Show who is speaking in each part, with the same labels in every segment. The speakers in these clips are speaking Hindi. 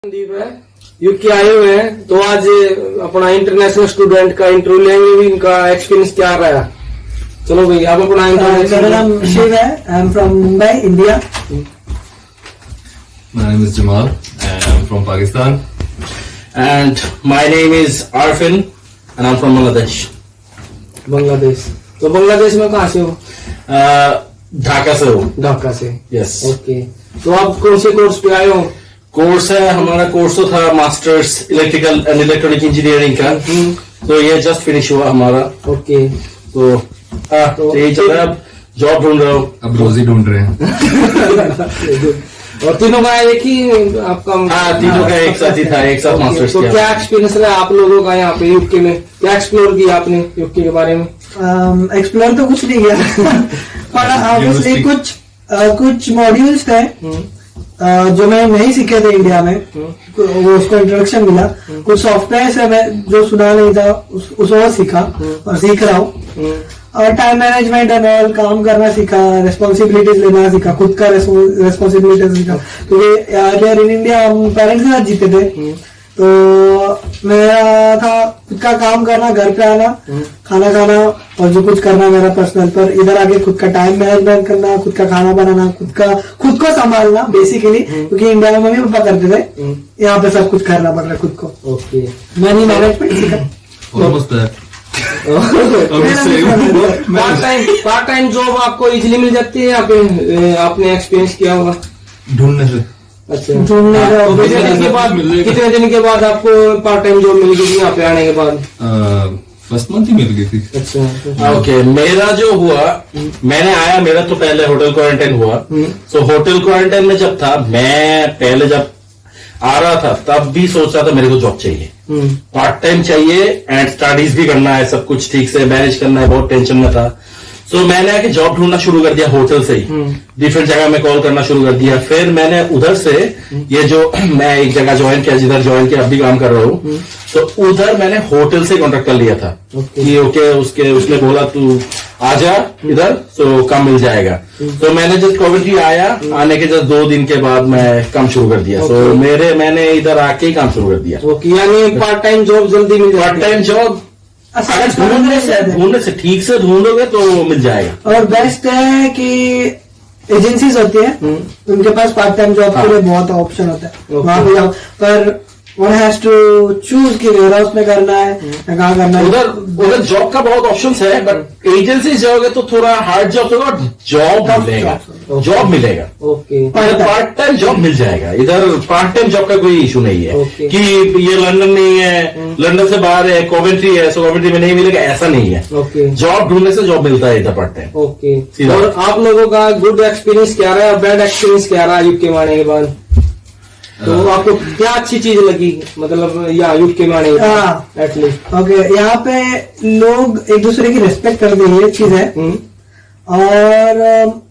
Speaker 1: संदीप है, यूके आए हुए हैं, तो आज अपना इंटरनेशनल स्टूडेंट का इंटरव्यू लेंगे भी, इनका एक्सपीरियंस क्या रहा। चलो भाई, आप अपना
Speaker 2: मेरा नाम शिव है, I am from Mumbai, India.
Speaker 3: My name is Jamal and I'm from Pakistan.
Speaker 4: And my name is Arfin and I'm from Bangladesh.
Speaker 1: Bangladesh. तो बांग्लादेश में कहाँ से हो?
Speaker 4: ढाका से हो।
Speaker 1: ढाका से।
Speaker 4: Yes.
Speaker 1: ओके, तो आप कौन से कोर्स पे आए हो?
Speaker 4: कोर्स है हमारा, कोर्स तो था masters electrical and electronic engineering का, तो ये जस्ट फिनिश हुआ हमारा।
Speaker 1: ओके,
Speaker 4: तो यही चल रहा है, अब जॉब ढूंढ रहा हूँ।
Speaker 3: अब रोजी ढूंढ रहे हैं।
Speaker 1: और तीनों का एक ही आपका?
Speaker 4: हाँ, तीनों का एक साथ ही था, एक साथ मास्टर्स
Speaker 1: तो
Speaker 4: किया।
Speaker 1: क्या एक्सपीरियंस रहा आप लोगों का यहाँ पे यूके में? क्या एक्सप्लोर किया आपने यूके के बारे में?
Speaker 2: एक्सप्लोर तो कुछ नहीं किया पर ऑब्वियसली कुछ मॉड्यूल्स थे जो मैं नहीं सीखे थे इंडिया में, वो उसको इंट्रोडक्शन मिला। कुछ सॉफ्टवेयर से मैं जो सुना नहीं था उसको सीखा और सीख रहा हूँ। और टाइम मैनेजमेंट एंड ऑल, काम करना सीखा, रिस्पॉन्सिबिलिटीज लेना सीखा, खुद का रिस्पॉन्सिबिलिटीज सीखा। क्योंकि यार इन इंडिया हम पेरेंट्स के साथ जीते थे, तो मेरा था खुद का काम करना, घर पे आना, खाना खाना और जो कुछ करना मेरा पर्सनल, पर इधर आके खुद का टाइम मैनेजमेंट करना, खुद का खाना बनाना, खुद को संभालना बेसिकली। क्योंकि इंडिया में मम्मी पापा करते थे, यहाँ पे सब कुछ करना पड़ रहा है खुद को।
Speaker 1: ओके,
Speaker 2: मनी मैनेजमेंट सीखा।
Speaker 3: Almost there.
Speaker 1: Part time job आपको इजीली मिल जाती है यहाँ पे? आपने एक्सपीरियंस किया होगा
Speaker 3: ढूंढने से।
Speaker 1: अच्छा,
Speaker 2: ढूंढने का
Speaker 1: तो कितने दिन के बाद आपको पार्ट टाइम जॉब मिल गई यहाँ पे आने के बाद?
Speaker 3: फर्स्ट मंथ ही मिल गई थी।
Speaker 1: अच्छा,
Speaker 4: ओके, मेरा जो हुआ, मैंने आया, मेरा तो पहले होटल क्वारंटाइन हुआ। तो होटल क्वारंटाइन में जब था, मैं पहले जब आ रहा था तब भी सोच रहा था मेरे को जॉब चाहिए, पार्ट टाइम चाहिए एंड स्टडीज भी करना है, सब कुछ ठीक से मैनेज करना है, बहुत टेंशन में था। सो मैंने आके जॉब ढूंढना शुरू कर दिया होटल से ही, डिफरेंट जगह में कॉल करना शुरू कर दिया। फिर मैंने उधर से ये जो मैं एक जगह ज्वाइन किया, जिधर ज्वाइन किया अब भी काम कर रहा हूँ, तो उधर मैंने होटल से कॉन्टेक्ट कर लिया था कि ओके, उसने बोला तू आजा इधर, तो काम मिल जाएगा। तो मैंने जब कोविड आया, आने के जस्ट 2 दिन के बाद मैं काम शुरू कर दिया। तो मैंने इधर आके ही काम शुरू कर दिया।
Speaker 1: ओके, यानी पार्ट टाइम जॉब जल्दी मिल जाती है?
Speaker 4: पार्ट टाइम जॉब ढूंढने से ठीक से ढूंढोगे तो मिल जाएगा।
Speaker 2: और बेस्ट है कि एजेंसीज होती है, उनके पास पार्ट टाइम जॉब के लिए बहुत ऑप्शन होता है, वहां पे जाओ। पर वन हैज टू चूज कि वेयर हाउस में करना है या कहाँ करना है।
Speaker 4: उधर जॉब का बहुत ऑप्शंस है, बट एजेंसी जाओगे तो थोड़ा हार्ड जॉब होगा, जॉब मिलेगा।
Speaker 1: ओके,
Speaker 4: पार्ट टाइम जॉब मिल जाएगा। इधर पार्ट टाइम जॉब का कोई इशू नहीं है कि ये लंदन नहीं है, लंदन से बाहर है, कोवेंट्री है, सो कोवेंट्री में नहीं मिलेगा, ऐसा नहीं है।
Speaker 1: ओके,
Speaker 4: जॉब ढूंढने से जॉब मिलता है इधर पार्ट टाइम।
Speaker 1: ओके, और आप लोगों का गुड एक्सपीरियंस क्या रहा है, बैड एक्सपीरियंस क्या रहा यूके में आने के बाद? तो आपको क्या अच्छी चीज लगी, मतलब या यूके में आने के बाद एटलीस्ट?
Speaker 2: ओके, यहाँ पे लोग एक दूसरे की रिस्पेक्ट करते हैं, ये चीज है। और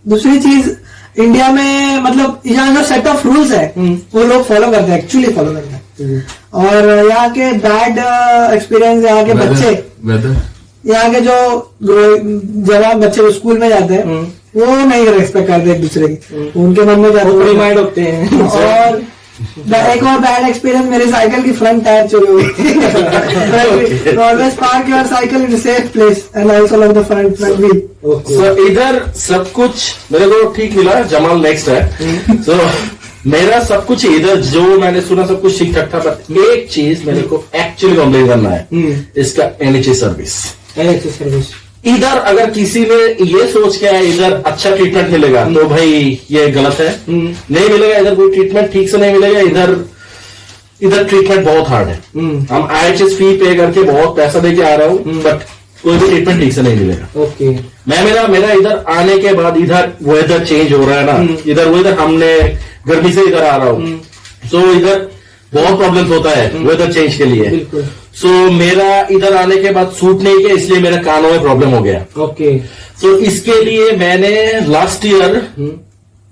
Speaker 2: दूसरी चीज, इंडिया में मतलब यहाँ जो सेट ऑफ रूल्स है वो लोग फॉलो करते हैं, एक्चुअली फॉलो करते हैं। और यहाँ के बैड एक्सपीरियंस, यहाँ के बच्चे, यहाँ के जो जवान बच्चे स्कूल में जाते हैं वो नहीं रेस्पेक्ट करते एक दूसरे की, उनके मन में जाते
Speaker 1: माइंड होते हैं।
Speaker 2: और एक और बैड एक्सपीरियंस, मेरी साइकिल की फ्रंट टायर चोरी हुई। Always park your cycle in safe place and also lock the front wheel.
Speaker 4: So इधर सब कुछ मेरे को ठीक मिला। जमाल नेक्स्ट है। सो मेरा सब कुछ इधर जो मैंने सुना सब कुछ ठीक ठाक था, बट एक चीज मेरे को एक्चुअली कंप्लेन करना है, इसका NHS सर्विस। इधर अगर किसी ने ये सोच के आया इधर अच्छा ट्रीटमेंट मिलेगा, तो भाई ये गलत है। नहीं मिलेगा इधर, कोई ट्रीटमेंट ठीक से नहीं मिलेगा इधर ट्रीटमेंट बहुत हार्ड है। हम IHS फी पे करके बहुत पैसा देके आ रहा हूँ, बट कोई भी ट्रीटमेंट ठीक से नहीं मिलेगा।
Speaker 1: ओके,
Speaker 4: मेरा इधर आने के बाद इधर वेदर चेंज हो रहा है ना, इधर वेदर, हमने गर्मी से इधर आ रहा हूँ, तो इधर बहुत प्रॉब्लम्स होता है वेदर चेंज के लिए। सो मेरा इधर आने के बाद सूट नहीं किया, इसलिए मेरे कानों में प्रॉब्लम हो गया।
Speaker 1: ओके,
Speaker 4: सो इसके लिए मैंने लास्ट ईयर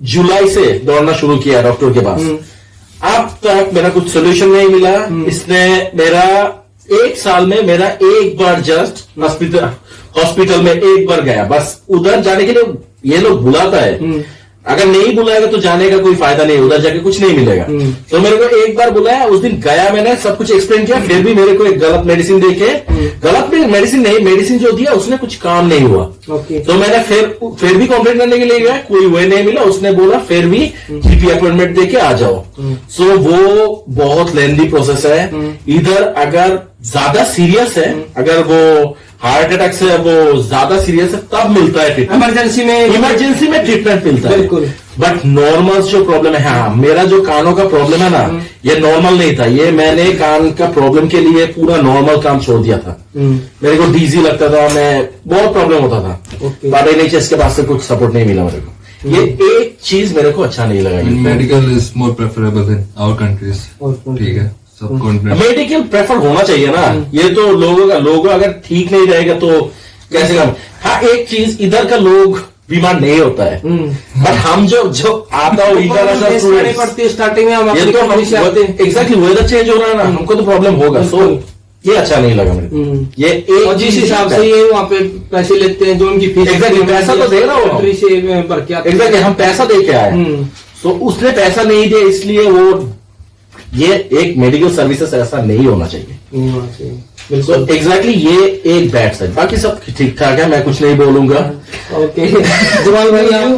Speaker 4: जुलाई से दौड़ना शुरू किया डॉक्टर के पास। अब तक मेरा कुछ सोल्यूशन नहीं मिला। इसने मेरा 1 साल में मेरा एक बार जस्ट हॉस्पिटल में एक बार गया, बस उधर जाने के लिए ये लोग बुलाता है, अगर नहीं बुलाएगा तो जाने का कोई फायदा नहीं, उधर जाके कुछ नहीं मिलेगा। तो मेरे को एक बार बुलाया, उस दिन गया, मैंने सब कुछ एक्सप्लेन किया, फिर भी मेरे को एक गलत मेडिसिन देके, गलत मेडिसिन नहीं, मेडिसिन जो दिया उसने कुछ काम नहीं हुआ। तो मैंने फिर भी कंप्लेंट करने के लिए गया, कोई वे नहीं मिला। उसने बोला फिर भी जीपी अपॉइंटमेंट देके आ जाओ। सो वो बहुत लेंथी प्रोसेस है। इधर अगर ज्यादा सीरियस है, अगर वो हार्ट अटैक से वो ज्यादा सीरियस है, तब मिलता है ट्रीटमेंट, इमरजेंसी में ट्रीटमेंट मिलता है।
Speaker 1: बिल्कुल।
Speaker 4: बट नॉर्मल जो प्रॉब्लम है, हाँ मेरा जो कानों का प्रॉब्लम है ना, ये नॉर्मल नहीं था। ये मैंने कान का प्रॉब्लम के लिए पूरा नॉर्मल काम छोड़ दिया था। मेरे को डीजी लगता था, मैं बहुत प्रॉब्लम होता था। पर NHS के पास से कुछ सपोर्ट नहीं मिला मेरे को। ये एक चीज मेरे को अच्छा नहीं लगा।
Speaker 3: Medical is more preferable in our countries, ठीक है, सब कॉन्टिनेंट।
Speaker 4: मेडिकल प्रेफर होना चाहिए ना। ये तो लोगों अगर ठीक नहीं रहेगा तो कैसे काम। हाँ एक चीज, इधर का लोग बीमार नहीं होता है, बट हम जो आता हो इंटरनेशनल स्टूडेंट
Speaker 1: पड़ती स्टार्टिंग में, हम
Speaker 4: ये तो हम एग्जैक्टली वेदर चेंज हो रहा है ना, हमको तो प्रॉब्लम होगा। सो ये अच्छा नहीं लगा मेरे को। ये एक
Speaker 1: जिस हिसाब से ये वहाँ पे पैसे लेते हैं, जो उनकी फीस,
Speaker 4: एग्जैक्टली पैसा तो दे रहा हूँ,
Speaker 1: कंट्री से भर के आते हैं।
Speaker 4: एग्जैक्टली हम पैसा दे के आए, तो उसने पैसा नहीं दिया, इसलिए वो ये एक मेडिकल सर्विसेज ऐसा नहीं होना चाहिए। बिल्कुल एग्जैक्टली ये एक बैड साइड, बाकी सब ठीक ठाक है, मैं कुछ नहीं बोलूंगा।
Speaker 1: ओके जमाल भाई आप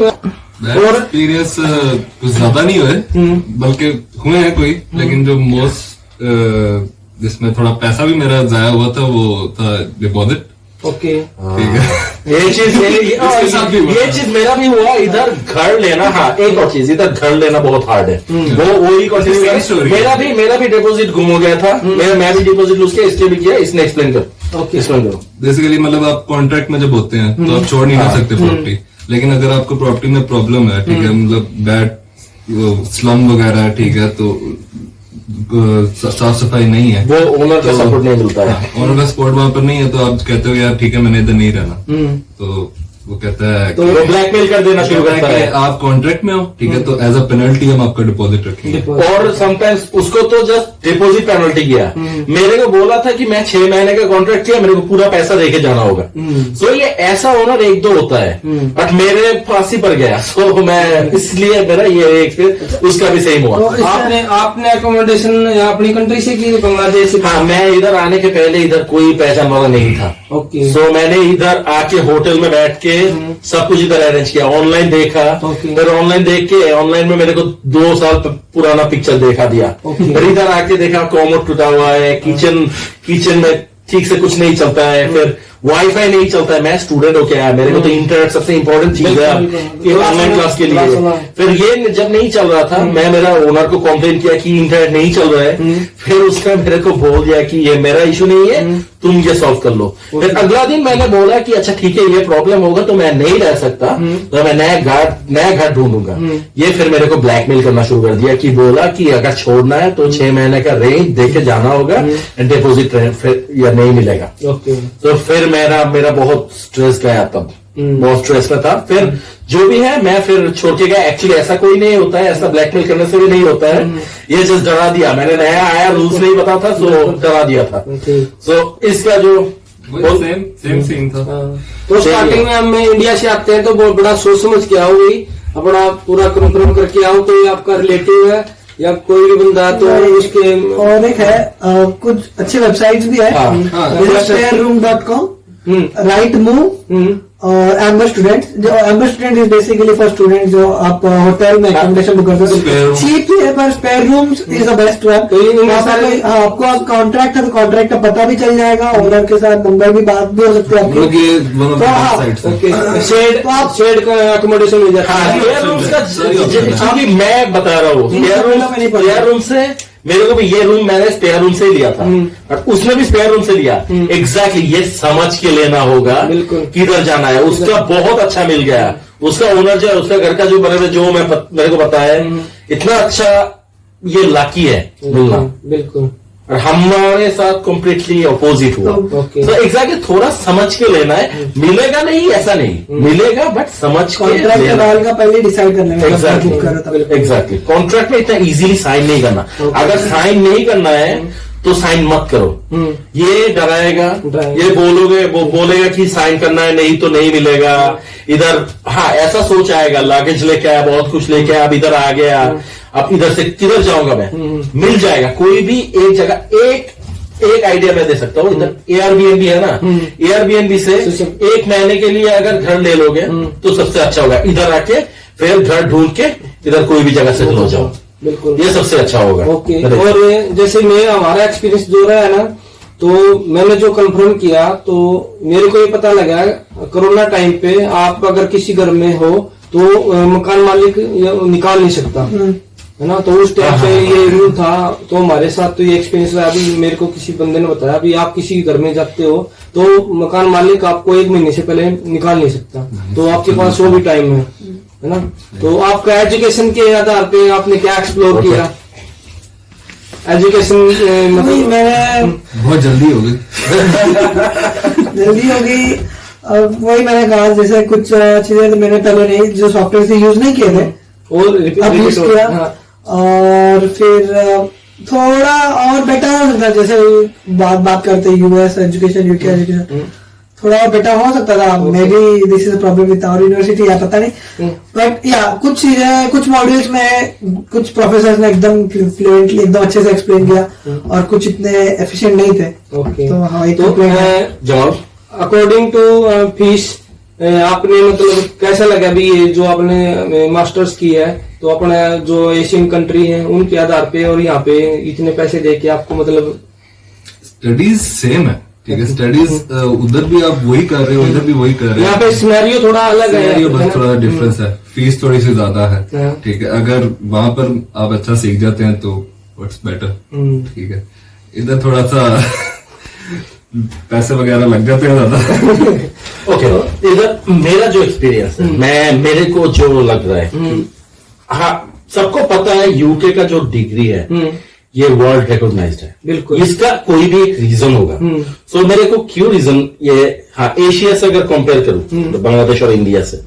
Speaker 3: और एक्सपीरियंस कुछ ज्यादा नहीं हुए, बल्कि हुए हैं कोई, लेकिन जो मोस्ट जिसमें थोड़ा पैसा भी मेरा जाया हुआ था वो था डिपॉजिट।
Speaker 1: ओके
Speaker 3: ठीक है,
Speaker 4: ये चीज मेरा भी हुआ। इधर घर लेना, हाँ एक और चीज, इधर घर लेना बहुत हार्ड है। वही कंटिन्यू मेरा भी डिपॉजिट गुम हो गया था। मैं भी डिपॉजिट लूज किया, इसलिए भी किया। इसने एक्सप्लेन करो। ओके एक्सप्लेन करो।
Speaker 3: बेसिकली मतलब आप कॉन्ट्रैक्ट में जब होते हैं तो आप छोड़ नहीं कर सकते प्रॉपर्टी, लेकिन अगर आपको प्रॉपर्टी में प्रॉब्लम है, ठीक है, मतलब बैड स्लम वगैरह है, ठीक है, तो साफ सफाई नहीं है,
Speaker 4: वो ओनर का सपोर्ट नहीं मिलता है,
Speaker 3: ओनर का सपोर्ट वहां पर नहीं है, तो आप कहते हो यार ठीक है मैंने इधर नहीं रहना, तो वो कहता है
Speaker 4: तो वो ब्लैकमेल कर देना शुरू करता है।
Speaker 3: आप कॉन्ट्रैक्ट में हो, ठीक है, तो एज अ पेनल्टी हम आपका डिपॉजिट रखेंगे।
Speaker 4: और समटाइम्स उसको तो जस्ट डिपॉजिट पेनल्टी किया। मेरे को बोला था कि मैं 6 महीने का कॉन्ट्रैक्ट किया, मेरे को पूरा पैसा देके जाना होगा। सो ये ऐसा ओनर 1-2 होता है, बट मेरे फांसी पर गया। सो मैं इसलिए मेरा ये एक्सपीरियंस उसका भी सेम हुआ।
Speaker 1: आपने अकोमोडेशन अपनी कंट्री से की, बांग्लादेश से?
Speaker 4: हाँ मैं इधर आने के पहले इधर कोई पहचान वाला नहीं था।
Speaker 1: ओके।
Speaker 4: सो मैंने इधर आके होटल में बैठ के सब कुछ इधर अरेंज किया, ऑनलाइन देखा, फिर ऑनलाइन देख के ऑनलाइन में मेरे को 2 साल पुराना पिक्चर देखा दिया। फिर इधर आके देखा कॉमोड टूटा हुआ है, किचन में ठीक से कुछ नहीं चलता है, फिर वाईफाई नहीं चलता है। मैं स्टूडेंट होके आया, मेरे को तो इंटरनेट सबसे इंपॉर्टेंट चीज है ऑनलाइन क्लास के लिए। फिर ये जब नहीं चल रहा था, मैं मेरा ओनर को कंप्लेन किया कि इंटरनेट नहीं चल रहा है। फिर उसने मेरे को बोल दिया कि ये मेरा इशू नहीं है, तुम ये सॉल्व कर लो। फिर अगला दिन मैंने बोला कि अच्छा ठीक है, ये प्रॉब्लम होगा तो मैं नहीं रह सकता, तो मैं नया घर ढूंढूंगा। ये फिर मेरे को ब्लैकमेल करना शुरू कर दिया कि बोला कि अगर छोड़ना है तो 6 महीने का रेंज देके जाना होगा, डिपोजिट फिर या नहीं मिलेगा। तो फिर मेरा बहुत स्ट्रेस गया, तब बहुत स्ट्रेस में था। फिर जो भी है मैं फिर छोड़ के गया। एक्चुअली ऐसा कोई नहीं होता है, ऐसा ब्लैकमेल करने से भी नहीं होता है, ये जस्ट डरा दिया। मैंने नया आया, रूल्स नहीं पता था, सो डरा दिया था। सो इसका जो
Speaker 3: सेम सीन था।
Speaker 1: तो स्टार्टिंग में हम इंडिया से आते हैं तो बहुत बड़ा सोच समझ के आओ, अपना पूरा क्रम करके आओ। तो ये आपका रिलेटिव है या कोई भी बंदा, तो उसके
Speaker 2: और एक है कुछ अच्छी वेबसाइट्स भी है, spareroom.com, राइट मूव और एम्बर स्टूडेंट। जो amber student is basically for student जो आप होटल में अकोमोडेशन बुक करते हो, चीप ही है, पर spare rooms is the best one. आपको कॉन्ट्रैक्ट है तो कॉन्ट्रैक्ट का पता भी चल जाएगा, ओनर के साथ नंबर भी बात भी हो सकती है आपकी।
Speaker 1: शेड का अकोमोडेशन मिल जाता है।
Speaker 4: क्योंकि मैं बता रहा हूँ स्पेयर रूम से मेरे को भी ये रूम मैंने स्पेयर रूम से ही लिया था, और उसने भी स्पेयर रूम से लिया। एग्जैक्टली ये समझ के लेना होगा किधर जाना है। उसका बहुत अच्छा मिल गया, उसका ओनर जो है, उसका घर का जो बने जो मेरे को पता है, इतना अच्छा ये लाकी है मिलना।
Speaker 1: बिल्कुल।
Speaker 4: और हमारे साथ कम्प्लीटली अपोजिट हुआ। तो एग्जैक्टली थोड़ा समझ के लेना है, मिलेगा नहीं ऐसा नहीं, मिलेगा बट समझ के लेना
Speaker 2: का पहले डिसाइड करना है।
Speaker 4: एग्जैक्टली कॉन्ट्रैक्ट में इतना इजीली साइन नहीं करना। अगर साइन नहीं करना है तो साइन मत करो। ये डराएगा, ये वो बोलेगा कि साइन करना है, नहीं तो नहीं मिलेगा। इधर हाँ ऐसा सोच आएगा, लगेज लेके आया, बहुत कुछ लेके आया, अब इधर आ गया, अब इधर से किधर जाऊंगा मैं, मिल जाएगा कोई भी एक जगह। एक आइडिया मैं दे सकता हूँ, इधर एयरबीएनबी है ना, एयरबीएनबी से 1 महीने के लिए अगर घर ले लोगे तो सबसे अच्छा होगा। इधर आके फिर घर ढूंढ के इधर कोई भी जगह सेटल हो जाओ,
Speaker 1: बिल्कुल
Speaker 4: ये सबसे अच्छा होगा।
Speaker 1: ओके। और जैसे हमारा एक्सपीरियंस जो रहा है ना, तो मैंने जो कंफर्म किया तो मेरे को ये पता लगा कोरोना टाइम पे आप अगर किसी घर में हो तो मकान मालिक निकाल नहीं सकता, है ना। तो उस टाइम पे ये रूल था, तो हमारे साथ तो ये एक्सपीरियंस रहा। अभी मेरे को किसी बंदे ने बताया, अभी आप किसी घर में जाते हो तो मकान मालिक आपको 1 महीने से पहले निकाल नहीं सकता, तो आपके पास वो भी टाइम है ना। तो आपका एजुकेशन के आधार पे आपने क्या एक्सप्लोर किया? एजुकेशन मतलब
Speaker 2: मैंने
Speaker 3: बहुत जल्दी हो गई।
Speaker 2: जल्दी हो गई। वही मैंने कहा, जैसे कुछ चीजें तो मैंने पहले नहीं, जो सॉफ्टवेयर से यूज नहीं किए थे
Speaker 1: और
Speaker 2: अब यूज किया, और फिर थोड़ा और बेटर हो सकता है। जैसे बात करते यूएस एजुकेशन, यूके एजुकेशन थोड़ा और बेटर हो सकता था। Maybe this is problem with our university, या पता नहीं, बट या कुछ चीजें, कुछ मॉड्यूल्स में कुछ प्रोफेसर ने एकदम फ्लुएंटली एकदम अच्छे से एक्सप्लेन किया, और कुछ इतने एफिशिएंट नहीं थे।
Speaker 1: ओके।
Speaker 2: तो हाँ,
Speaker 1: तो
Speaker 4: जवाब
Speaker 1: अकॉर्डिंग टू फीस आपने मतलब कैसा लगा भी ये जो आपने मास्टर्स की है, तो अपने जो एशियन कंट्री है उनके आधार पे और यहाँ पे इतने पैसे दे के आपको मतलब
Speaker 3: स्टडीज सेम है, ठीक है। स्टडीज उधर भी आप वही कर रहे हो, इधर भी वही कर रहे हो।
Speaker 1: यहाँ पे सिनेरियो थोड़ा अलग है,
Speaker 3: सिनेरियो बस थोड़ा डिफरेंस है, फीस थोड़ी सी ज्यादा है,
Speaker 1: हाँ।
Speaker 3: ठीक है। अगर वहां पर आप अच्छा सीख जाते हैं तो व्हाट्स बेटर, ठीक है। इधर थोड़ा सा पैसे वगैरह लग जाते हैं ज्यादा।
Speaker 4: ओके, इधर मेरा जो एक्सपीरियंस है, मेरे को जो लग रहा है, हाँ सबको पता है यूके का जो डिग्री है ये वर्ल्ड रिकॉग्नाइज्ड है,
Speaker 1: बिल्कुल।
Speaker 4: इसका कोई भी एक रीजन होगा। सो मेरे को क्यों रीजन ये, हाँ एशिया से अगर कंपेयर करूं तो बांग्लादेश और इंडिया से,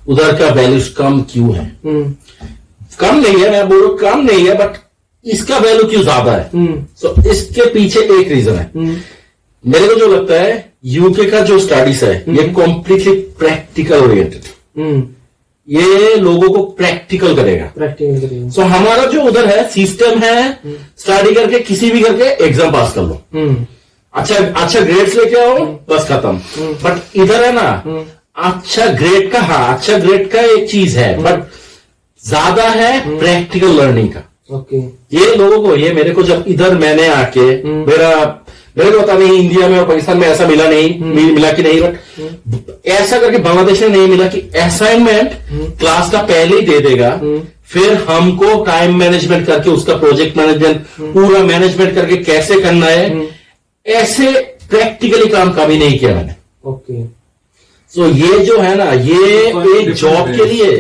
Speaker 4: उधर का वैल्यूज कम क्यों है? कम नहीं है, मैं बोलूं कम नहीं है, बट इसका वैल्यू क्यों ज्यादा है? सो इसके पीछे एक रीजन है। मेरे को जो लगता है यूके का जो स्टडीज है ये कॉम्प्लीटली प्रैक्टिकल ओरिएंटेड, ये लोगों को प्रैक्टिकल करेगा। सो हमारा जो उधर है सिस्टम है, स्टडी करके किसी भी करके एग्जाम पास कर लो, अच्छा ग्रेड्स लेके आओ, बस खत्म। बट इधर है ना, अच्छा ग्रेड का, हाँ अच्छा ग्रेड का एक चीज है, बट ज्यादा है प्रैक्टिकल लर्निंग का।
Speaker 1: ओके।
Speaker 4: ये लोगों को, ये मेरे को जब इधर मैंने आके मेरे को पता नहीं इंडिया में और पाकिस्तान में ऐसा मिला नहीं, मिला कि नहीं, बट ऐसा करके बांग्लादेश में नहीं मिला कि असाइनमेंट क्लास का पहले ही दे देगा, फिर हमको टाइम मैनेजमेंट करके उसका प्रोजेक्ट मैनेजमेंट पूरा मैनेजमेंट करके कैसे करना है, ऐसे प्रैक्टिकली काम कभी नहीं किया मैंने।
Speaker 1: ओके।
Speaker 4: सो ये जो है ना, ये एक जॉब के लिए,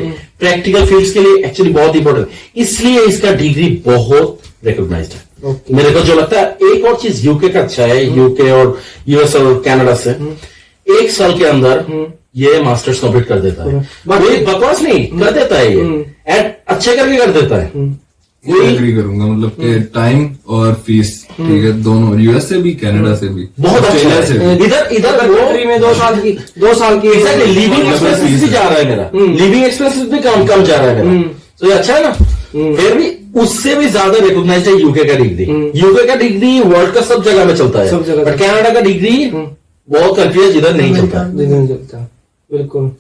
Speaker 4: प्रैक्टिकल फील्ड्स के लिए एक्चुअली बहुत इंपॉर्टेंट, इसलिए इसका डिग्री बहुत रिकॉग्नाइज्ड है।
Speaker 1: Okay.
Speaker 4: मेरे को जो लगता है एक और चीज यूके का अच्छा है, यूके और यूएस और कनाडा से 1 साल के अंदर ये मास्टर्स कंप्लीट कर देता है। कोई बकवास नहीं, कर देता है ये, एंड अच्छे करके कर देता है।
Speaker 3: एग्री करूंगा, मतलब कि टाइम और फीस, ठीक है, दोनों यूएस से भी कनाडा से भी
Speaker 4: बहुत अच्छा
Speaker 3: से भी।
Speaker 4: है। इधर
Speaker 1: कंट्री में 2 साल की
Speaker 4: लिविंग एक्सपेंसेस भी जा रहा है मेरा, लिविंग एक्सपेंसेस भी कम जा रहा है मेरा, तो ये अच्छा है ना। फिर भी उससे भी ज्यादा रिकॉग्नाइज्ड है यूके का डिग्री। यूके का डिग्री वर्ल्ड का सब जगह में चलता है,
Speaker 1: सब जगह।
Speaker 4: बट कनाडा का डिग्री बहुत कंट्री है जिधर नहीं चलता,
Speaker 1: बिल्कुल।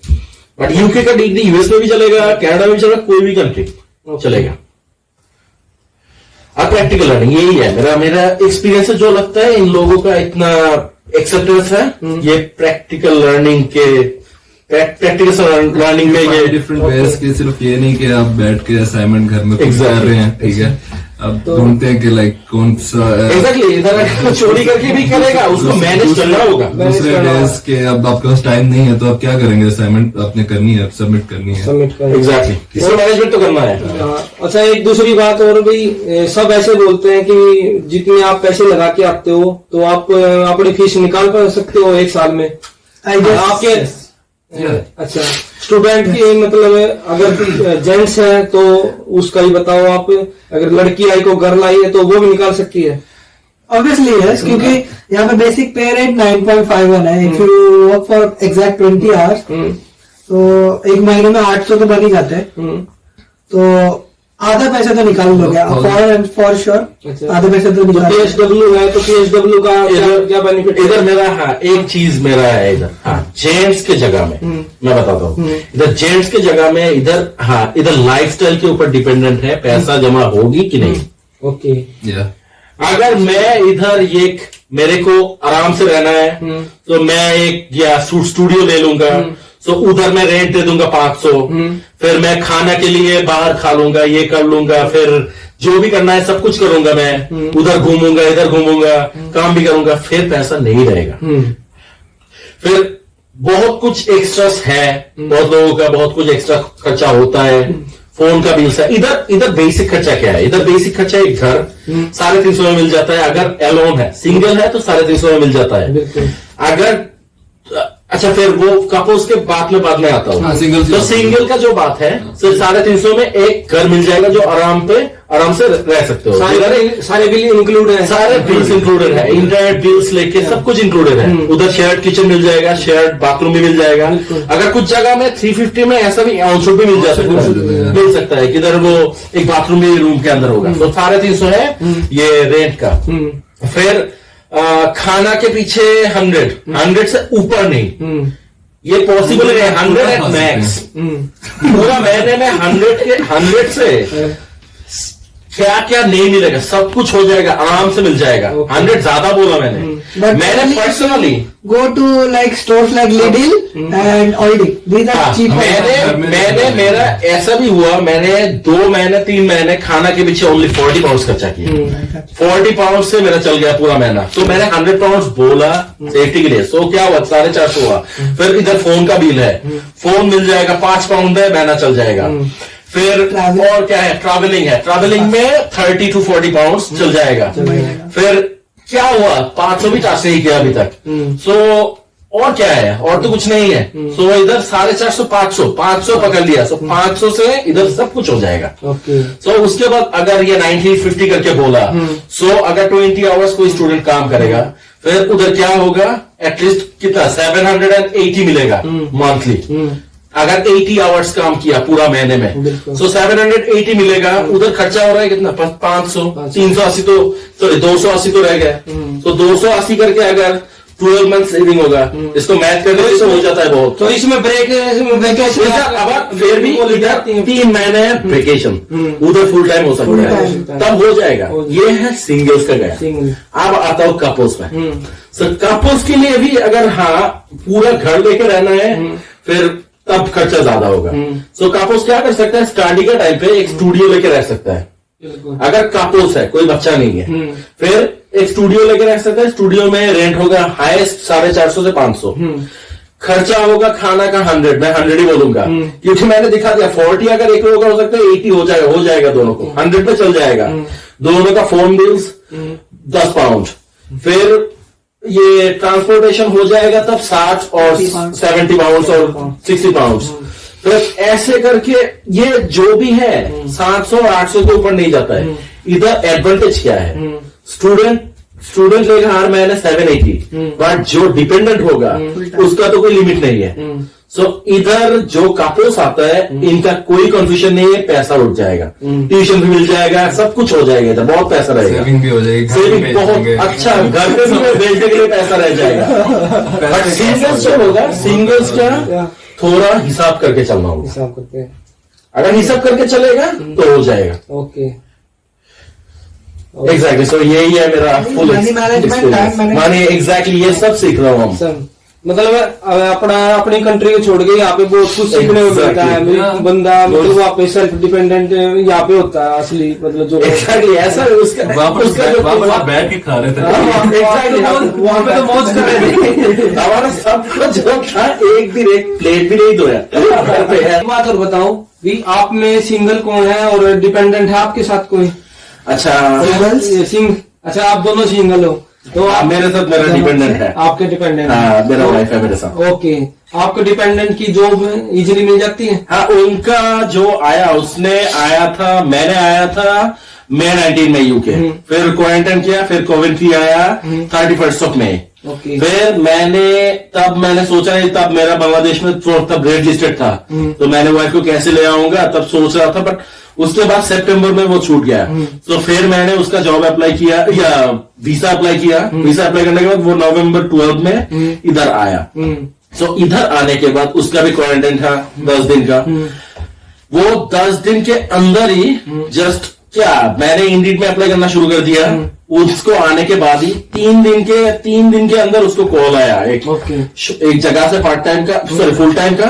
Speaker 4: बट यूके का डिग्री यूएस में भी चलेगा, कनाडा में भी चलेगा, कोई भी कंट्री चलेगा। अब प्रैक्टिकल लर्निंग यही है मेरा एक्सपीरियंस है, जो लगता है इन लोगों का इतना एक्सेप्टेंस है ये प्रैक्टिकल लर्निंग के, प्रैक्टिकल लर्निंग में ये
Speaker 3: डिफरेंट वेज के, सिर्फ ये नहीं कि आप बैठ के असाइनमेंट घर में कुछ कर रहे हैं, ठीक है। अब ढूंढते हैं कि लाइक कौन सा
Speaker 4: एग्जैक्टली इधर चोरी करके भी करेगा, उसको मैनेज करना होगा।
Speaker 3: दूसरे डेज के अब आपके पास टाइम नहीं है तो आप क्या करेंगे, असाइनमेंट आपने करनी है, सबमिट करनी है,
Speaker 4: एग्जैक्टली इसको मैनेजमेंट तो करना है।
Speaker 1: अच्छा, एक दूसरी बात और भी, सब ऐसे बोलते हैं कि जितने आप पैसे लगा के आते हो तो आप अपनी फीस निकाल सकते हो 1 साल में आपके। अच्छा, स्टूडेंट की मतलब अगर जेंट्स है तो उसका ही बताओ आप, अगर लड़की आई को घर लाई है तो वो भी निकाल सकती है?
Speaker 2: ऑब्वियसली यस, क्योंकि यहाँ पे बेसिक पे रेट 9.51 है. If you work for exact 20 hours तो एक महीने में 800 तो बन ही जाते हैं. तो आधा पैसा तो निकाल लोगे फॉर श्योर. आधा पैसा तो निकाल.
Speaker 1: PSW है तो PSW का क्या बेनिफिट?
Speaker 4: इधर मेरा एक चीज मेरा है इधर जेंट्स के जगह में मैं बताता हूँ. इधर जेंट्स के जगह में इधर लाइफस्टाइल के ऊपर डिपेंडेंट है पैसा जमा होगी कि नहीं.
Speaker 1: ओके.
Speaker 4: अगर मैं इधर मेरे को आराम से रहना है तो मैं एक स्टूडियो ले लूंगा. तो उधर मैं रेंट दे दूंगा 500. फिर मैं खाना के लिए बाहर खा लूंगा, ये कर लूंगा, फिर जो भी करना है सब कुछ करूंगा. मैं उधर घूमूंगा, इधर घूमूंगा, काम भी करूंगा. फिर पैसा नहीं रहेगा. फिर बहुत कुछ एक्स्ट्रास है. बहुत लोगों का बहुत कुछ एक्स्ट्रा खर्चा होता है. फोन का बिल है. इधर बेसिक खर्चा क्या है? इधर बेसिक खर्चा एक घर 350 में मिल जाता है. अगर एलोन है, सिंगल है तो 350 में मिल जाता है. अगर अच्छा फिर वो कपल्स के बाद में आता हूँ. तो सिंगल का जो बात है सिर्फ 350 में एक घर मिल जाएगा जो आराम से रह सकते हो.
Speaker 1: सारे बिल इंक्लूड है.
Speaker 4: सारे बिल्स इंक्लूडेड है. इंटरनेट बिल्स लेके सब कुछ इंक्लूडेड है. उधर शेयर्ड किचन मिल जाएगा, शेयर्ड बाथरूम भी मिल जाएगा. अगर कुछ जगह में 350 में ऐसा भी आउटशुट भी मिल सकता है कि इधर वो एक बाथरूम भी रूम के अंदर होगा. तो 350 है ये रेंट का. फिर खाना के पीछे 100 से ऊपर नहीं. ये पॉसिबल है. 100 एट मैक्स. पूरा महीने में 100 से क्या क्या नहीं मिलेगा. सब कुछ हो जाएगा, आराम से मिल जाएगा. 100 ज्यादा बोला मैंने personally
Speaker 2: go to like stores like Lidl and Aldi. These are cheap.
Speaker 4: मैंने मेरा ऐसा भी हुआ. मैंने 2 महीने 3 महीने खाना के पीछे ओनली 40 पाउंड खर्चा किया. 40 पाउंड से मेरा चल गया पूरा महीना. तो मैंने 100 पाउंड बोला सेफ्टी के लिए. सो क्या हुआ? 450 हुआ. फिर इधर फोन का बिल है. फोन मिल जाएगा 5 पाउंड है, महीना चल जाएगा. फिर और क्या है? ट्रैवलिंग है. ट्रैवलिंग में 30 to 40 पाउंड चल जाएगा. फिर क्या हुआ? 500 भी टास्क नहीं किया अभी तक. सो और क्या है? और तो कुछ नहीं है. सो इधर 450 500 पकड़ लिया. सो 500 से इधर सब कुछ हो जाएगा. सो उसके बाद अगर ये 90-50 करके बोला, सो अगर 20 आवर्स कोई स्टूडेंट काम करेगा फिर उधर क्या होगा? एटलीस्ट कितना 780 मिलेगा मंथली. अगर 80 आवर्स काम किया पूरा महीने में, सो 780 मिलेगा. उधर खर्चा हो रहा है कितना? 500 380 तो सॉरी 280 तो रह गया. तो 280 करके अगर 12 मंथ सेविंग होगा. इसको मैथ करने से हो जाता है बहुत.
Speaker 1: तो इसमें वेकेशन
Speaker 4: अब फिर भी इधर 3 महीने वेकेशन, उधर फुल टाइम हो सकता है. तब हो जाएगा. ये है सिंगल्स का गया. अब आता हूँ कपल्स में. सो कपल्स के लिए भी अगर पूरा घर लेके रहना है फिर तब खर्चा ज्यादा होगा. सो कपल्स क्या कर सकता है? स्टार्टिंग के टाइम पे एक स्टूडियो लेके रह सकता है. अगर कपल्स है, कोई बच्चा नहीं है, फिर एक स्टूडियो लेके रह सकता है. स्टूडियो में रेंट होगा हाईएस्ट 450 से 500. खर्चा होगा खाना का 100. मैं 100 ही बोलूंगा क्योंकि मैंने दिखा दिया 40 अगर एक लोगों का हो सकता है 80 हो जाएगा दोनों को. 100 पे चल जाएगा. दोनों का फोन बिल्स 10 पाउंड. फिर ये ट्रांसपोर्टेशन हो जाएगा तब 60 और 70 पाउंड और 60 पाउंड. फिर ऐसे करके ये जो भी है 700 और 800 के ऊपर नहीं जाता है. इधर एडवांटेज क्या है? स्टूडेंट लेगा हर महीने 780. बट जो डिपेंडेंट होगा उसका तो कोई लिमिट नहीं है. सो इधर जो कपल्स आता है इनका कोई कंफ्यूजन नहीं है. पैसा उठ जाएगा, ट्यूशन भी मिल जाएगा, सब कुछ हो जाएगा. इधर बहुत पैसा रहेगा.
Speaker 3: सेविंग भी हो जाएगी.
Speaker 4: सेविंग बहुत अच्छा. घर पे भी बेचने के लिए पैसा रह जाएगा. बट सिंगल्स जो होगा, सिंगल्स का थोड़ा हिसाब करके चलना होगा.
Speaker 1: हिसाब करके
Speaker 4: अगर हिसाब करके चलेगा तो हो जाएगा.
Speaker 1: ओके.
Speaker 4: एग्जैक्टली. सो यही है मेरा फुल मनी. एग्जैक्टली ये सब सीख रहा हूँ हम.
Speaker 1: मतलब अपनी कंट्री को छोड़ के यहाँ पे बहुत कुछ सीखने को मिलता है. बंदा मतलब वहाँ पे सेल्फ डिपेंडेंट यहाँ पे होता है असली. मतलब जो
Speaker 4: एग्जैक्टली ऐसा उसका
Speaker 3: बैठ के खा रहे थे.
Speaker 1: वहाँ पे तो मौज कर रहे थे.
Speaker 4: हमारा सब कुछ जो था एक प्लेट भी नहीं धोया.
Speaker 1: बात और बताओ भी आप में सिंगल कौन है और डिपेंडेंट है आपके साथ कोई?
Speaker 4: अच्छा
Speaker 1: अच्छा आप दोनों सिंगल हो तो आप
Speaker 4: मेरे साथ मेरा डिपेंडेंट है.
Speaker 1: आपके डिपेंडेंट?
Speaker 4: हाँ मेरा वाइफ है मेरे साथ.
Speaker 1: ओके. आपको डिपेंडेंट की जॉब इजीली मिल जाती है?
Speaker 4: हाँ उनका जो आया उसने आया था, मैंने आया था, मई 19 में यूके, फिर क्वारंटाइन किया, फिर कोविड आया 31 मई।
Speaker 1: ओके।
Speaker 4: फिर मैंने सोचा नहीं, तब मेरा बांग्लादेश में तब रेड लिस्टेड था, तो मैंने वाइफ को कैसे ले आऊंगा तब सोच रहा था, बट उसके बाद सितंबर में वो छूट गया। तो फिर मैंने उसका जॉब अप्लाई किया या वीजा अप्लाई किया। वीजा अप्लाई करने के बाद वो नवंबर 12 में इधर आया। तो इधर आने के बाद उसका भी क्वारंटाइन था 10 दिन का। वो 10 दिन के अंदर ही जस्ट मैंने इंडीड में अप्लाई करना शुरू कर दिया। उसको आने के बाद ही 3 दिन के अंदर उसको कॉल आया एक जगह से पार्ट टाइम का, सॉरी फुल टाइम का।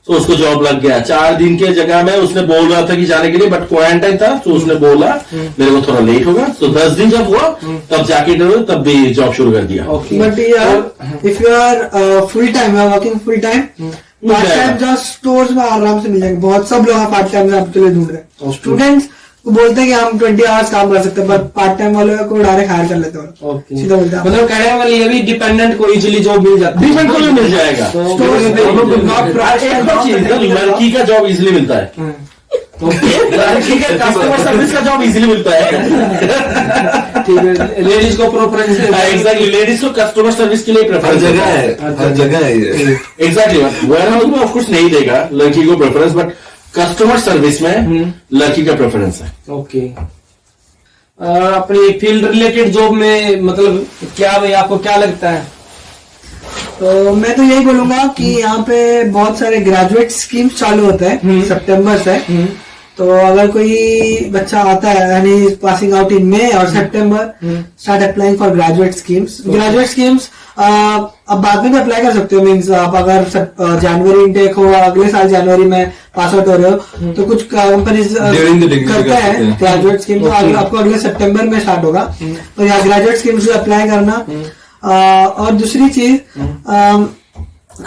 Speaker 4: तो उसको जॉब लग गया। 4 दिन के जगह में उसने बोल रहा था कि जाने के लिए, बट क्वारंटाइन था, तो उसने बोला मेरे को थोड़ा लेट होगा। तो 10 दिन जब हुआ तब जाके तब भी जॉब शुरू कर दिया।
Speaker 2: बट यार if you are full time, working full time, part time job stores में आराम से मिल जाएगा। बहुत सब लोग पार्ट टाइम आपके लिए ढूंढ रहे हैं। स्टूडेंट्स बोलते हैं कि हम 20 आवर्स काम कर सकते हैं, बट पार्ट टाइम वाले को डायरेक्ट हायर कर लेते हैं। सीधा बोलते हैं,
Speaker 1: मतलब कहने वाली ये भी डिपेंडेंट को इजीली जॉब मिल जाता है।
Speaker 4: डिपेंडेंट को भी मिल जाएगा। लड़की का जॉब इजीली मिलता है, लड़की का कस्टमर सर्विस का जॉब इजीली मिलता है।
Speaker 1: ठीक है, लेडीज को प्रेफरेंस
Speaker 4: एग्जैक्टली, लेडीज को कस्टमर सर्विस के लिए प्रेफरेंस
Speaker 3: हर जगह है ये।
Speaker 4: एग्जैक्टली, वेयर हाउस में ऑफकोर्स नहीं देगा लड़की को प्रेफरेंस, बट कस्टमर सर्विस में लड़की का प्रेफरेंस है।
Speaker 1: ओके। अपनी फील्ड रिलेटेड जॉब में मतलब क्या भाई आपको क्या लगता है?
Speaker 2: तो मैं तो यही बोलूंगा कि यहाँ पे बहुत सारे ग्रेजुएट स्कीम्स चालू होते हैं सितंबर से। तो अगर कोई बच्चा आता है यानी पासिंग आउट इन मई और सितंबर, start applying for graduate schemes. Graduate schemes अब बाद में भी अप्लाई कर सकते हो। मीन्स आप अगर जनवरी इनटेक हो, अगले साल जनवरी में पास आउट हो रहे हो, तो कुछ कंपनीज करते हैं ग्रेजुएट स्कीम। तो आपको अगले सितंबर में स्टार्ट होगा, तो यहाँ ग्रेजुएट स्कीम्स अप्लाई करना। और दूसरी चीज,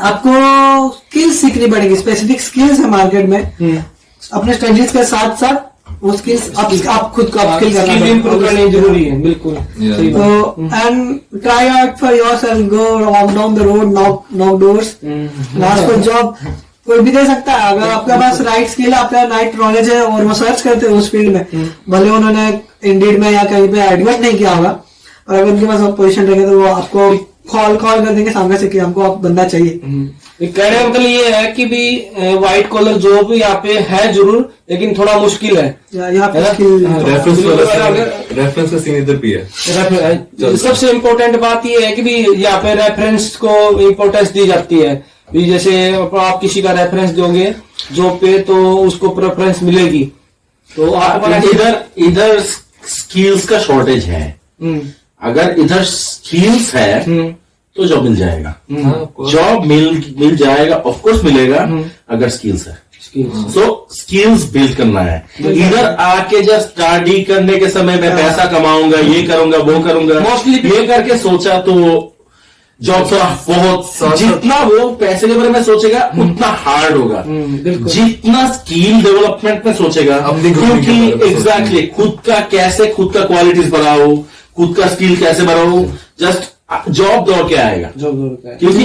Speaker 2: आपको स्किल्स सीखनी पड़ेगी। स्पेसिफिक स्किल्स है मार्केट में, अपने स्टडीज के साथ साथ वो स्किल्स आप खुद को अपस्किल करना
Speaker 1: इम्प्रूव करनी जरूरी है। बिल्कुल।
Speaker 2: तो and try out for yourself, go walk down the road, knock doors. Last को जॉब कोई भी दे सकता है अगर आपके पास राइट स्किल, आपका राइट नॉलेज है और वो सर्च करते हैं उस फील्ड में, भले उन्होंने इंडीड में या कहीं पे एडवर्ट नहीं किया होगा, और अगर उनके पास पोजीशन रहेगी तो वो आपको कॉल कर देंगे सामने से कि हमको आप बंदा चाहिए।
Speaker 1: कहने का मतलब ये है कि भी व्हाइट कॉलर जॉब यहाँ पे है जरूर, लेकिन थोड़ा मुश्किल है।
Speaker 2: यहाँ पे स्किल
Speaker 3: रेफरेंस का सीन इधर भी है।
Speaker 1: सबसे इम्पोर्टेंट बात ये है कि भी यहाँ पे रेफरेंस को इम्पोर्टेंस दी जाती है। भी जैसे आप किसी का रेफरेंस दोगे जॉब पे तो उसको प्रेफरेंस मिलेगी। तो आप
Speaker 4: इधर स्किल्स का शॉर्टेज है। अगर इधर स्किल्स है तो जॉब मिल जाएगा। जॉब मिल जाएगा, ऑफ कोर्स मिलेगा अगर स्किल्स है। सो स्किल्स बिल्ड करना है। इधर आके जब स्टडी करने के समय मैं पैसा कमाऊंगा, ये करूंगा, वो करूंगा, मोस्टली ये करके सोचा तो जॉब तो बहुत, जितना वो पैसे के बारे में सोचेगा उतना हार्ड होगा। जितना स्किल डेवलपमेंट में सोचेगा, क्योंकि एग्जैक्टली खुद का क्वालिटीज बढ़ाओ, खुद का स्किल कैसे बढ़ाओ, जस्ट जॉब दौड़ के आएगा। क्योंकि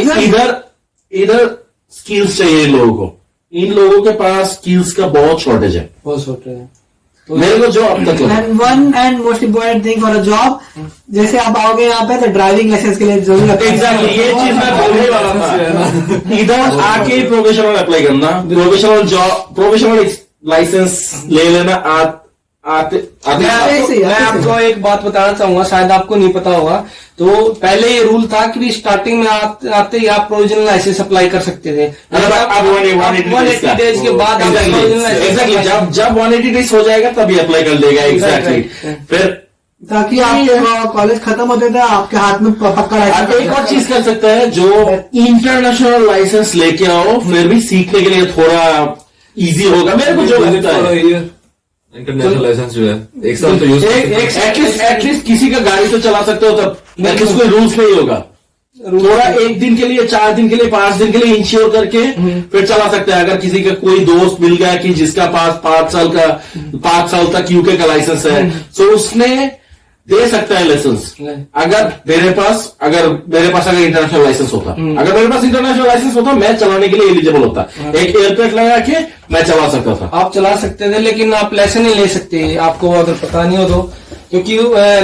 Speaker 4: इधर स्किल्स चाहिए इन लोगों को। इन लोगों के पास स्किल्स का बहुत शॉर्टेज है, तो मेरे को जो अब तक
Speaker 2: one and most important thing for a job, जैसे आप आओगे यहाँ पे तो ड्राइविंग लाइसेंस के लिए जरूर
Speaker 4: एग्जैक्टली ये चीज मैं बोलने वाला था। इधर आके प्रोफेशनल अप्लाई करना, प्रोफेशनल लाइसेंस ले लेना।
Speaker 1: मैं आपको एक बात बताना चाहूंगा, शायद आपको नहीं पता होगा। तो पहले ये रूल था कि स्टार्टिंग में आते ही आप प्रोविजनल लाइसेंस अप्लाई कर सकते थे।
Speaker 4: अब 180 डेज
Speaker 1: के बाद
Speaker 4: एग्जैक्टली जब 180 डेज हो जाएगा तभी अप्लाई कर देगा। एग्जैक्टली फिर
Speaker 2: ताकि आप कॉलेज खत्म होते थे आपके हाथ में पक्का लाइसेंस।
Speaker 4: एक और चीज कर सकता है, जो इंटरनेशनल लाइसेंस लेके आओ, फिर भी सीखने के लिए थोड़ा इजी होगा। मेरे को जो लगता है
Speaker 3: इंटरनेशनल लाइसेंस जो है एक साल तो यूज
Speaker 4: एटलीस्ट किसी का गाड़ी तो चला सकते हो, तब एटलीस्ट कोई रूल्स नहीं होगा। थोड़ा 1 दिन के लिए, 4 दिन के लिए, 5 दिन के लिए इंश्योर करके फिर चला सकते हैं। अगर किसी का कोई दोस्त मिल गया कि जिसका पास 5 साल तक यूके का लाइसेंस है, तो उसने दे सकता है लाइसेंस अगर मेरे पास अगर इंटरनेशनल लाइसेंस होता, अगर मेरे पास इंटरनेशनल लाइसेंस होता मैं चलाने के लिए एलिजिबल होता, एक एयरपेट लगा के मैं चला सकता था।
Speaker 1: आप चला सकते थे लेकिन आप लाइसेंस नहीं ले सकते, आपको अगर पता नहीं हो तो, क्योंकि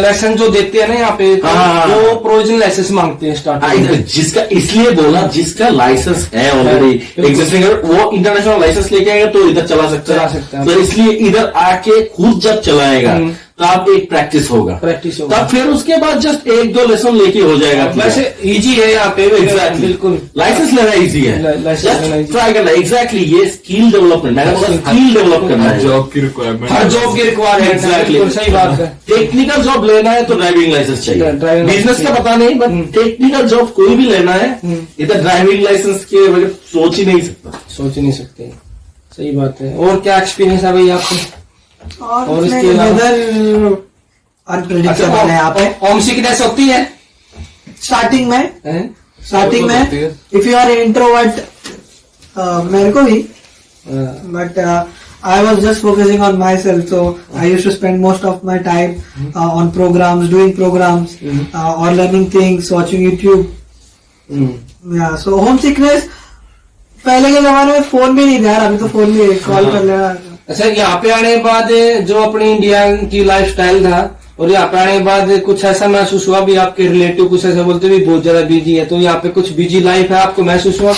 Speaker 1: लाइसेंस जो देते हैं ना यहाँ पे वो प्रोविजनल लाइसेंस मांगते हैं स्टार्टिंग में।
Speaker 4: जिसका इसलिए बोला जिसका लाइसेंस है ऑलरेडी एग्जिस्टिंग, वो इंटरनेशनल लाइसेंस लेके आएगा तो इधर चला सकता है। तो इसलिए इधर आके खुद जब चलाएगा तब एक प्रैक्टिस होगा, तब फिर उसके बाद जस्ट 1-2 लेसन लेके हो जाएगा।
Speaker 1: वैसे इजी है यहाँ पे, बिल्कुल
Speaker 4: लाइसेंस लेना इजी है, ट्राई करना। एग्जैक्टली ये स्किल डेवलपमेंट, मैंने बोला स्किल डेवलप करना है,
Speaker 3: जॉब की रिक्वायरमेंट,
Speaker 1: हर जॉब की रिक्वायरमेंट।
Speaker 4: एग्जैक्टली
Speaker 1: सही बात है।
Speaker 4: टेक्निकल जॉब लेना है तो ड्राइविंग लाइसेंस चाहिए, बिजनेस का पता नहीं, बट टेक्निकल जॉब कोई भी लेना है इधर ड्राइविंग लाइसेंस के बगैर सोच ही नहीं सकते।
Speaker 1: सही बात है। और क्या एक्सपीरियंस है भाई आपको?
Speaker 2: और इसके वेदर अनप्रेडिक्टेबल है यहाँ पे।
Speaker 1: होम सिकनेस होती है
Speaker 2: स्टार्टिंग में इफ यू आर इंट्रोवर्ट, मेरे को भी, but I was just focusing on myself, so I used to spend most of my time on programs, doing programs, or learning things, watching YouTube. Yeah, so homesickness पहले के जमाने में फोन भी नहीं था यार, अभी तो फोन भी कॉल कर लेना।
Speaker 1: अच्छा, यहाँ पे आने के बाद जो अपनी इंडिया की लाइफस्टाइल था और यहाँ पे आने के बाद कुछ ऐसा महसूस हुआ भी, आपके रिलेटिव कुछ ऐसा बोलते भी बहुत ज्यादा बिजी है, तो यहाँ पे कुछ बिजी लाइफ है, आपको महसूस हुआ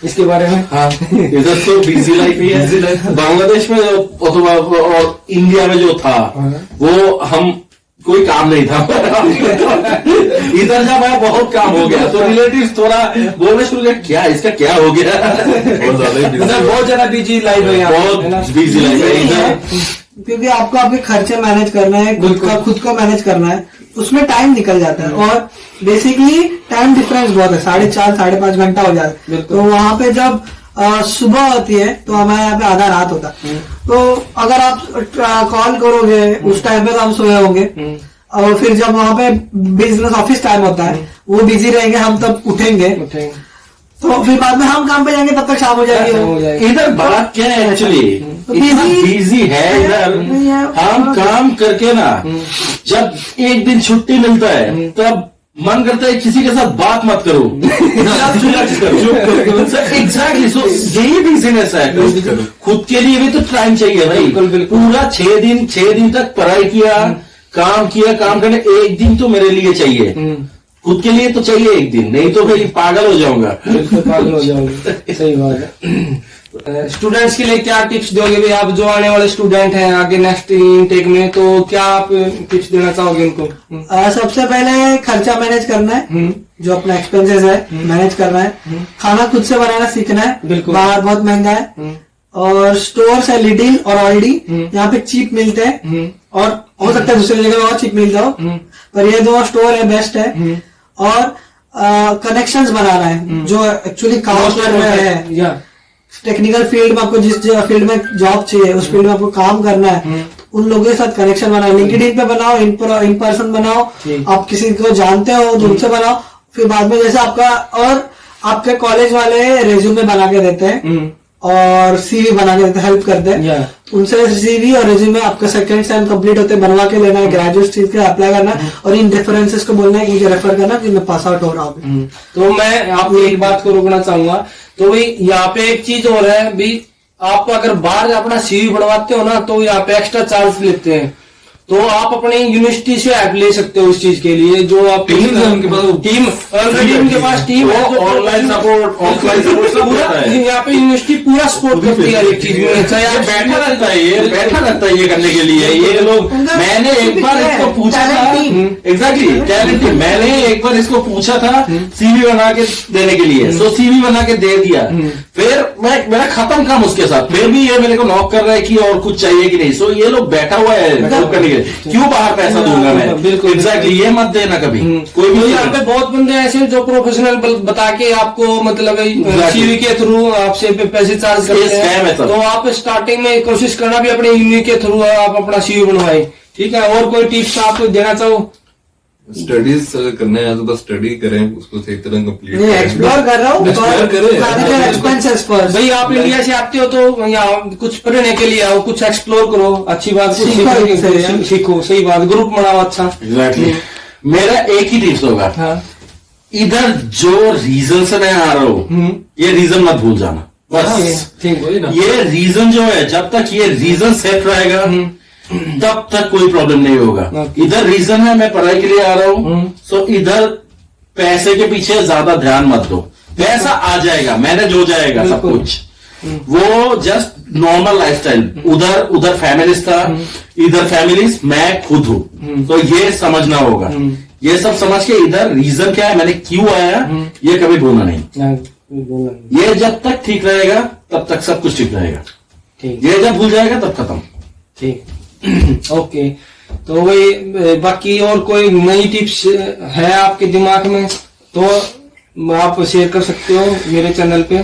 Speaker 1: इसके बारे में?
Speaker 4: हाँ, इधर तो बिजी लाइफ ही है। बांग्लादेश में और इंडिया में जो था वो हम कोई काम नहीं था। इधर जब आया बहुत काम हो गया, तो रिलेटिव्स थोड़ा बोलने शुरू किया, क्या इसका क्या हो गया।
Speaker 1: बहुत ज्यादा बिजी लाइफ है,
Speaker 4: बहुत बिजी लाइफ है इधर,
Speaker 2: क्योंकि आपको आपके खर्चे मैनेज करना है, खुद को मैनेज करना है, उसमें टाइम निकल जाता है। और बेसिकली टाइम डिफरेंस बहुत है, 4.5 घंटा हो जाता है। तो वहां पे जब सुबह होती है तो हमारे यहाँ पे आधा रात होता है, तो अगर आप कॉल करोगे उस टाइम पे तो हम सोए होंगे, और फिर जब वहां पे बिजनेस ऑफिस टाइम होता है वो बिजी रहेंगे, हम तब उठेंगे, तो फिर बाद में हम काम पे जाएंगे, तब तक शाम हो जाएगी।
Speaker 4: इधर बात क्या है एक्चुअली, बिजी है इधर, हम काम करके ना जब एक दिन छुट्टी मिलता है तब मन करता है किसी के साथ बात मत करो, एग्जैक्टली। सो यही बिजनेस है, खुद के लिए भी तो टाइम चाहिए भाई। पूरा 6 दिन तक पढ़ाई किया, काम करने, एक दिन तो मेरे लिए चाहिए, खुद के लिए तो चाहिए एक दिन, नहीं तो भाई पागल हो जाऊंगा।
Speaker 1: पागल हो जाऊंगा, सही बात है। स्टूडेंट्स के लिए क्या टिप्स दोगे भाई, आप जो आने वाले स्टूडेंट हैं आगे नेक्स्ट इनटेक में, तो क्या आप टिप्स देना चाहोगे उनको?
Speaker 2: सबसे पहले खर्चा मैनेज करना है, जो अपना एक्सपेंसेस है मैनेज करना है, खाना खुद से बनाना सीखना है, बाहर बहुत महंगा है, और स्टोर्स है लिटिल और ऑलडी, यहाँ पे चीप मिलते हैं, और हो सकता है दूसरी जगह और चीप मिलता हो, पर ये 2 स्टोर है बेस्ट है। और कनेक्शंस बनाना है, जो एक्चुअली काउंटर में है, टेक्निकल फील्ड में आपको जिस फील्ड में जॉब चाहिए उस फील्ड में आपको काम करना है, उन लोगों के साथ कनेक्शन बनाओ, लिंक्डइन पे बनाओ, इन पर्सन बनाओ, आप किसी को जानते हो तो उनसे बनाओ। फिर बाद में जैसे आपका, और आपके कॉलेज वाले रेज्यूमे बना के देते हैं और सीवी बना के देते हैं, हेल्प करते हैं, उनसे सीवी और रेज्यूमे आपका सेकंड टाइम कंप्लीट होते बनवा के लेना है, ग्रेजुएट चीज के अप्लाई करना है, और इन रेफरेंसेस को बोलना है कि मुझे रेफर करना कि मैं पास आउट हो रहा हूँ।
Speaker 1: तो मैं आपको एक बात को रोकना चाहूंगा, तो भाई यहाँ पे एक चीज और है भी, आप अगर बाहर अपना सीवी बढ़वाते हो ना तो यहाँ पे एक्स्ट्रा चार्ज लेते हैं, तो आप अपनी यूनिवर्सिटी से हेल्प ले सकते हो इस चीज के लिए, जो आप टीम ऑलरेडी उनके पास टीम है,
Speaker 4: ऑनलाइन सपोर्ट, ऑफलाइन सपोर्ट,
Speaker 1: यहाँ पे यूनिवर्सिटी पूरा सपोर्ट करती है एक चीज में।
Speaker 4: चाहे बैठा रहता है ये करने के लिए, ये लोग। मैंने एक बार इसको पूछा था, एग्जैक्टली टैलेंट, मैंने एक बार इसको पूछा था सीवी बना के देने के लिए, सो सीवी बना के दे दिया, फिर मेरा खत्म काम उसके साथ, फिर भी ये मेरे को नॉक कर रहा है कि और कुछ चाहिए कि नहीं। सो ये लोग बैठा हुआ है हेल्प करने के लिए, क्यों बाहर पैसा दूंगा मैं?
Speaker 1: बिल्कुल
Speaker 4: एग्जैक्टली, ये मत देना कभी कोई भी।
Speaker 1: यहाँ पे बहुत बंदे ऐसे जो प्रोफेशनल बता के आपको मतलब सीवी के थ्रू आपसे पैसे चार्ज करते हैं, तो आप स्टार्टिंग में कोशिश करना भी अपने यूनिक के थ्रू आप अपना सीवी बनवाए, ठीक है। और कोई टिप्स आप देना चाहो?
Speaker 3: स्टडीज अगर करना है तो बस स्टडी करें, उसको सही तरह कंप्लीट
Speaker 2: नहीं एक्सप्लोर कर रहा हूँ
Speaker 3: Explore करें।
Speaker 2: Expenses first.
Speaker 1: भाई आप इंडिया से आते हो तो यहाँ कुछ पढ़ने के लिए आओ, कुछ एक्सप्लोर करो, अच्छी बात, कुछ
Speaker 2: सीखो
Speaker 1: सीखो,
Speaker 2: इनसे, यार।
Speaker 1: सीखो, सही बात, ग्रुप बनाओ अच्छा।
Speaker 4: एग्जैक्टली। मेरा एक ही टिप्स होगा,
Speaker 1: हाँ
Speaker 4: इधर जो रीजन से मैं आ रहा हूँ ये रीजन मत भूल जाना बस।
Speaker 1: ठीक
Speaker 3: वही ना।
Speaker 4: ये रीजन जो है, जब तक ये रीजन सेट रहेगा तब तक कोई प्रॉब्लम नहीं होगा।
Speaker 1: Okay.
Speaker 4: इधर रीजन है मैं पढ़ाई के लिए आ रहा हूँ, सो इधर पैसे के पीछे ज्यादा ध्यान मत दो, पैसा आ जाएगा, मैनेज हो जाएगा सब
Speaker 1: बिल्कुल।
Speaker 4: कुछ। वो जस्ट नॉर्मल लाइफस्टाइल, उधर फैमिलीज था, इधर फैमिलीज मैं खुद हूँ, तो ये समझना होगा। ये सब समझ के इधर रीजन क्या है, मैंने क्यों आया, ये कभी भूलना नहीं। ये जब तक ठीक रहेगा तब तक सब कुछ ठीक रहेगा,
Speaker 1: ठीक
Speaker 4: ये जब भूल जाएगा तब खत्म।
Speaker 1: ठीक ओके। तो वही बाकी और कोई नई टिप्स है आपके दिमाग में तो आप शेयर कर सकते हो मेरे चैनल पे।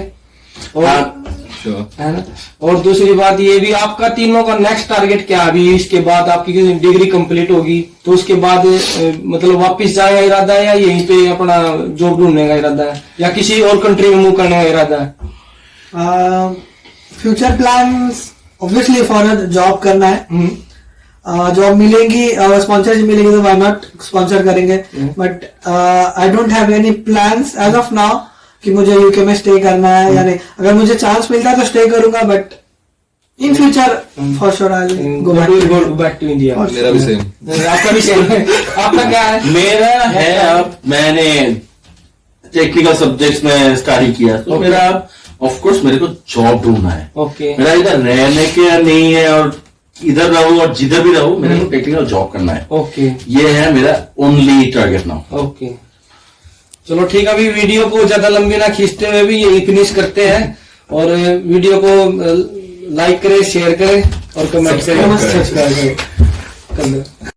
Speaker 1: और
Speaker 3: Sure.
Speaker 1: है ना, और दूसरी बात ये भी, आपका तीनों का नेक्स्ट टारगेट क्या है? अभी इसके बाद आपकी डिग्री कंप्लीट होगी तो उसके बाद मतलब वापस जाने का इरादा है या यहीं पे अपना जॉब ढूंढने का इरादा है या किसी और कंट्री में मूव करने का इरादा है?
Speaker 2: Future plans obviously for job करना है। जॉब मिलेगी, स्पॉन्सरशिप मिलेगी तो व्हाई नॉट, स्पॉन्सर करेंगे। But I don't have any plans as of now कि मुझे यूके में स्टे करना है या नहीं। अगर मुझे चांस मिलता है तो स्टे करूंगा, but in future for sure I will go
Speaker 1: back to India.
Speaker 3: मेरा भी सेम।
Speaker 1: आपका भी सेम है। आपका क्या है?
Speaker 4: मेरा है, अब मैंने टेक्निकल सब्जेक्ट्स में स्टडी किया तो
Speaker 1: Okay.
Speaker 4: मेरा ऑफ कोर्स मेरे को जॉब ढूंढना है।
Speaker 1: ओके
Speaker 4: मेरा इधर रहने के नहीं है, और इधर रहूं और जिधर भी रहूं मेरे को टेक्निकल जॉब करना है।
Speaker 1: ओके
Speaker 4: ये है मेरा ओनली टारगेट नाउ।
Speaker 1: ओके चलो ठीक है। अभी वीडियो को ज्यादा लंबी ना खींचते हुए भी यही फिनिश करते हैं, और वीडियो को लाइक करें, शेयर करें और कमेंट करें,
Speaker 3: Subscribe करें।
Speaker 1: सब्सक्राइब करें।